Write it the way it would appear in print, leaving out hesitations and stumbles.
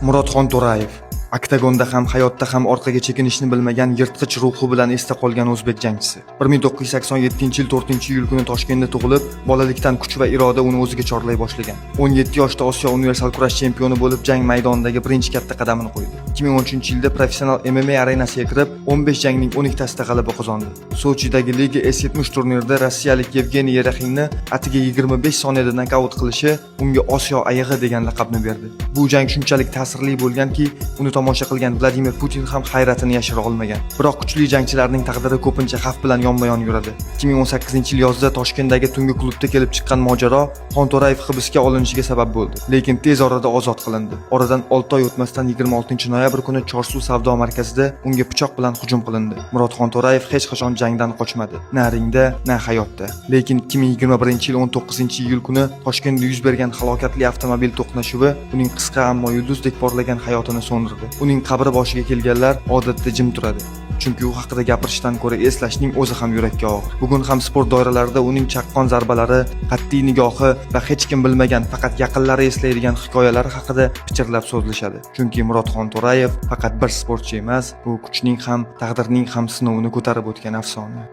Murodxon To'rayev oktagonda ham hayotda ham orqaga chekinishni bilmagan yirtqich ruhi bilan esda qolgan o'zbek jangchisi. 1987-yil 4-iyul kuni Toshkentda tug'ilib, bolalikdan kuch va iroda uni o'ziga chorlay boshlagan. 17 yoshda Osiyo universal kurash chempioni bo'lib, jang maydonidagi birinchi katta qadamini qo'ydi. 2013-yilda professional MMA arenasiga kirib, 15 jangning 12tasida g'alaba qozondi. Sochidagi Liga S70 turnirida rossiyalik Yevgeniy Yerexinni atiga 25 soniyada nokaut qilishi unga Osiyo ayig'i degan laqabni berdi. Bu jang shunchalik ta'sirli bo'lganki, uni tomosha qilgan Vladimir Putin ham hayratini yashira olmagan. Biroq kuchli jangchilarning taqdiri ko'pincha xavf bilan yonma-yon yuradi. 2018-yil yozda Toshkentdagi tungi klubda kelib chiqqan mojaro Xonto'rayev hibsga olinishiga sabab bo'ldi, lekin tez orada ozod qilindi. Oradan 6 oy o'tmasdan 26-noyabr kuni Chorsu savdo markazida unga pichoq bilan hujum qilindi. Murodxon To'rayev hech qachon jangdan qochmadi, na ringda, na hayotda. Lekin 2021-yil 19-iyul kuni Toshkentda yuz bergan halokatli avtomobil to'qnashuvi uning qisqa ammo yulduzdek porlagan hayotini so'ndirdi. Uning qabri boshiga kelganlar odatda jim turadi. Chunki u haqida gapirishdan ko'ra eslashning o'zi ham yurakka og'ir. Bugun ham sport doiralarida uning chaqqon zarbalari, qat'iy nigohi va hech kim bilmagan, faqat yaqinlari eslaydigan hikoyalari haqida pichirlab so'zlashadi. Chunki Murodxon To'rayev faqat bir sportchi emas, bu kuchning ham, taqdirning ham sinovini ko'tarib o'tgan afsona.